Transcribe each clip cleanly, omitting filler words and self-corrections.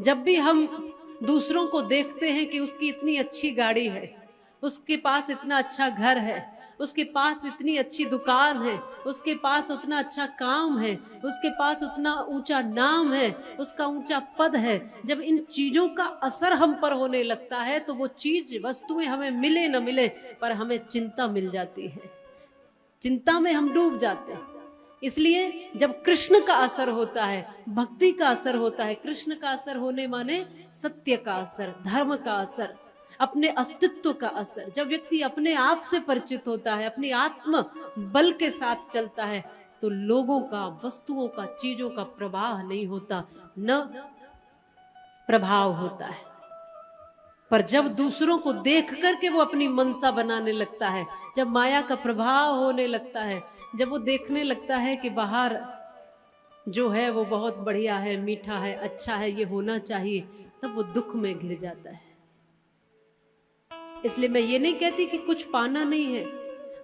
जब भी हम दूसरों को देखते हैं कि उसकी इतनी अच्छी गाड़ी है, उसके पास इतना अच्छा घर है, उसके पास इतनी अच्छी दुकान है, उसके पास उतना अच्छा काम है, उसके पास उतना ऊंचा नाम है, उसका ऊंचा पद है, जब इन चीजों का असर हम पर होने लगता है तो वो चीज वस्तुएं हमें मिले न मिले पर हमें चिंता मिल जाती है, चिंता में हम डूब जाते हैं। इसलिए जब कृष्ण का असर होता है, भक्ति का असर होता है, कृष्ण का असर होने माने सत्य का असर, धर्म का असर, अपने अस्तित्व का असर, जब व्यक्ति अपने आप से परिचित होता है, अपनी आत्म बल के साथ चलता है, तो लोगों का, वस्तुओं का, चीजों का प्रवाह नहीं होता, न प्रभाव होता है। पर जब दूसरों को देख करके वो अपनी मनसा बनाने लगता है, जब माया का प्रभाव होने लगता है, जब वो देखने लगता है कि बाहर जो है वो बहुत बढ़िया है, मीठा है, अच्छा है, ये होना चाहिए, तब वो दुख में घिर जाता है। इसलिए मैं ये नहीं कहती कि कुछ पाना नहीं है,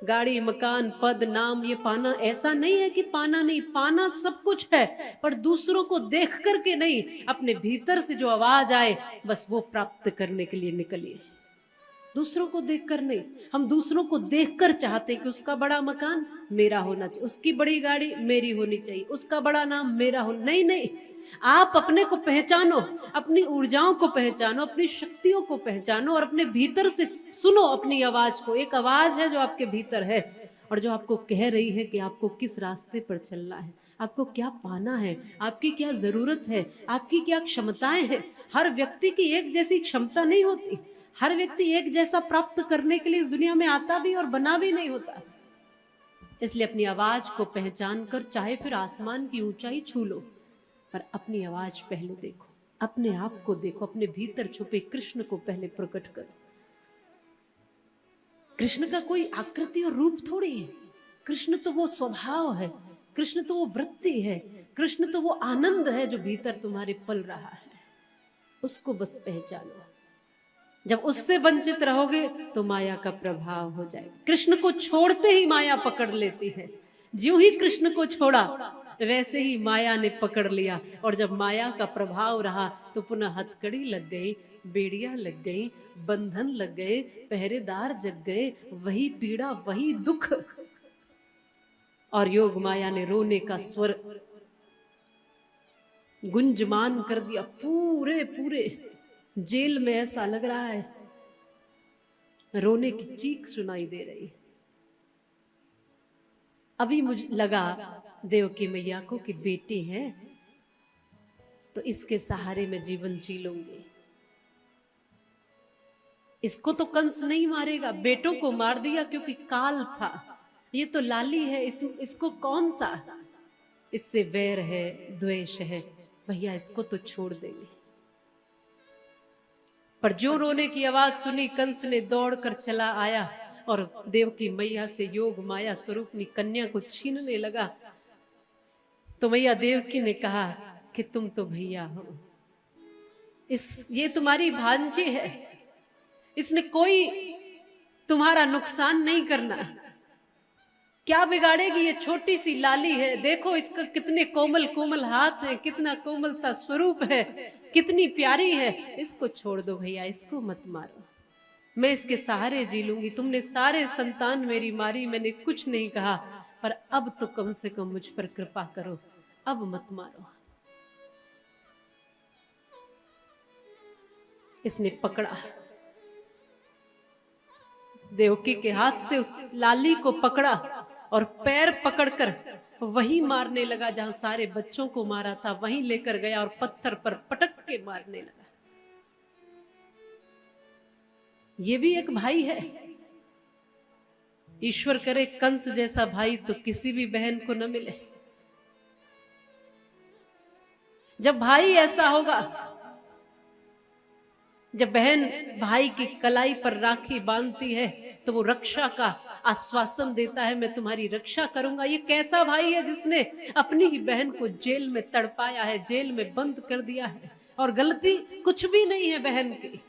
गाड़ी, मकान, पद, नाम, ये पाना, ऐसा नहीं है कि पाना नहीं, पाना सब कुछ है, पर दूसरों को देख करके नहीं, अपने भीतर से जो आवाज आए बस वो प्राप्त करने के लिए निकलिए। दूसरों को देखकर नहीं, हम दूसरों को देखकर चाहते हैं कि उसका बड़ा मकान मेरा होना चाहिए, उसकी बड़ी गाड़ी मेरी होनी चाहिए, उसका बड़ा नाम मेरा हो, नहीं नहीं, आप अपने को पहचानो, अपनी ऊर्जाओं को पहचानो, अपनी शक्तियों को पहचानो और अपने भीतर से सुनो अपनी आवाज को। एक आवाज है जो आपके भीतर है और जो आपको कह रही है कि आपको किस रास्ते पर चलना है, आपको क्या पाना है, आपकी क्या जरूरत है, आपकी क्या क्षमताएं हैं। हर व्यक्ति की एक जैसी क्षमता नहीं होती, हर व्यक्ति एक जैसा प्राप्त करने के लिए इस दुनिया में आता भी और बना भी नहीं होता। इसलिए अपनी आवाज को पहचान कर चाहे फिर आसमान की ऊंचाई छू लो, पर अपनी आवाज पहले देखो, अपने आप को देखो, अपने भीतर छुपे कृष्ण को पहले प्रकट करो। कृष्ण का कोई आकृति और रूप थोड़ी है, कृष्ण तो वो स्वभाव है, कृष्ण तो वो वृत्ति है, कृष्ण तो वो आनंद है जो भीतर तुम्हारे पल रहा है, उसको बस पहचानो। जब उससे वंचित रहोगे तो माया का प्रभाव हो जाएगा। कृष्ण को छोड़ते ही माया पकड़ लेती है, ज्यों ही कृष्ण को छोड़ा वैसे ही माया ने पकड़ लिया, और जब माया का प्रभाव रहा तो पुनः हथकड़ी लग गई, बेड़ियां लग गई, बंधन लग गए, पहरेदार जग गए, वही पीड़ा, वही दुख, और योग माया ने रोने का स्वर गुंजमान कर दिया। पूरे पूरे जेल में ऐसा लग रहा है रोने की चीख सुनाई दे रही है। अभी मुझे लगा देवकी मैया को कि बेटी है तो इसके सहारे में जीवन जी लूंगी, इसको तो कंस नहीं मारेगा, बेटों को मार दिया क्योंकि काल था, ये तो लाली है, इसको कौन सा इससे वैर है, द्वेष है, भैया इसको तो छोड़ देंगे। पर जो रोने की आवाज सुनी, कंस ने दौड़कर चला आया और देवकी मैया से योग माया स्वरूपनी कन्या को छीनने लगा। तो मैया देवकी ने कहा कि तुम तो भैया हो, ये तुम्हारी भांजी है, इसने कोई तुम्हारा नुकसान नहीं करना, क्या बिगाड़ेगी, ये छोटी सी लाली है, देखो इसका कितने कोमल कोमल हाथ है, कितना कोमल सा स्वरूप है, कितनी प्यारी है, इसको छोड़ दो भैया, इसको मत मारो, मैं इसके सहारे जी लूंगी, तुमने सारे संतान मेरी मारी, मैंने कुछ नहीं कहा, पर अब तो कम से कम मुझ पर कृपा करो, अब मत मारो। इसने पकड़ा, देवकी के हाथ से उस लाली को पकड़ा और पैर पकड़कर वही मारने लगा जहां सारे बच्चों को मारा था, वहीं लेकर गया और पत्थर पर पटक के मारने लगा। ये भी एक भाई है, ईश्वर करे कंस जैसा भाई तो किसी भी बहन को न मिले। जब भाई ऐसा होगा, जब बहन भाई की कलाई पर राखी बांधती है तो वो रक्षा का आश्वासन देता है, मैं तुम्हारी रक्षा करूंगा। ये कैसा भाई है जिसने अपनी ही बहन को जेल में तड़पाया है, जेल में बंद कर दिया है, और गलती कुछ भी नहीं है बहन की।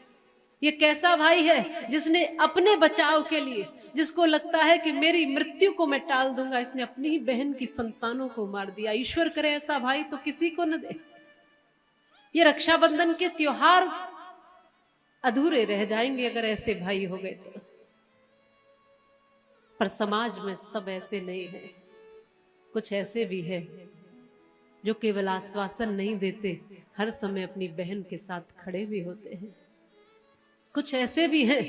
ये कैसा भाई है जिसने अपने बचाव के लिए, जिसको लगता है कि मेरी मृत्यु को मैं टाल दूंगा, इसने अपनी ही बहन की संतानों को मार दिया। ईश्वर करे ऐसा भाई तो किसी को न दे। ये रक्षाबंधन के त्योहार अधूरे रह जाएंगे अगर ऐसे भाई हो गए तो। पर समाज में सब ऐसे नहीं है। कुछ ऐसे भी है जो केवल आश्वासन नहीं देते, हर समय अपनी बहन के साथ खड़े भी होते हैं। कुछ ऐसे भी हैं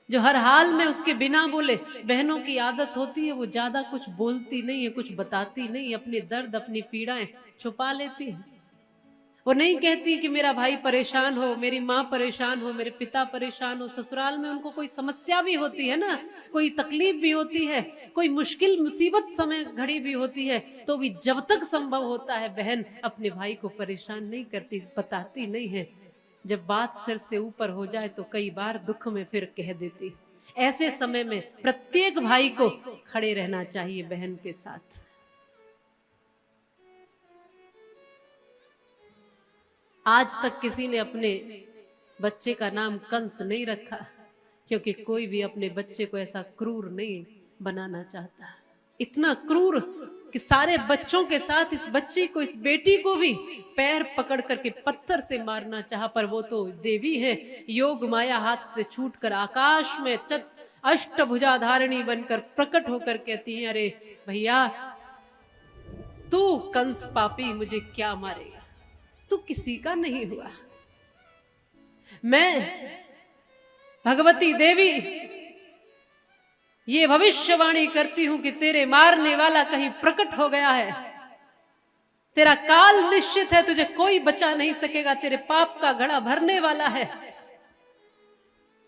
जो हर हाल में उसके बिना बोले, बहनों की आदत होती है वो ज्यादा कुछ बोलती नहीं है, कुछ बताती नहीं, अपने दर्द अपनी पीड़ाएं छुपा लेती है। वो नहीं कहती कि मेरा भाई परेशान हो, मेरी माँ परेशान हो, मेरे पिता परेशान हो। ससुराल में उनको कोई समस्या भी होती है ना, कोई तकलीफ भी होती है, कोई मुश्किल मुसीबत समय घड़ी भी होती है, तो भी जब तक संभव होता है बहन अपने भाई को परेशान नहीं करती, बताती नहीं है। जब बात सिर से ऊपर हो जाए तो कई बार दुख में फिर कह देती। ऐसे समय में प्रत्येक भाई को खड़े रहना चाहिए बहन के साथ। आज तक किसी ने अपने बच्चे का नाम कंस नहीं रखा, क्योंकि कोई भी अपने बच्चे को ऐसा क्रूर नहीं बनाना चाहता। इतना क्रूर कि सारे बच्चों के साथ इस बच्ची को, इस बेटी को भी पैर पकड़ करके पत्थर से मारना चाहा। पर वो तो देवी है, योग माया हाथ से छूटकर आकाश में अष्टभुजाधारिणी बनकर प्रकट होकर कहती है, अरे भैया तू कंस पापी मुझे क्या मारेगा, तू किसी का नहीं हुआ। मैं भगवती देवी ये भविष्यवाणी करती हूं कि तेरे मारने वाला कहीं प्रकट हो गया है, तेरा काल निश्चित है, तुझे कोई बचा नहीं सकेगा, तेरे पाप का घड़ा भरने वाला है।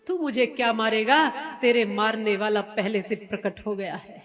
तू मुझे क्या मारेगा, तेरे मारने वाला पहले से प्रकट हो गया है।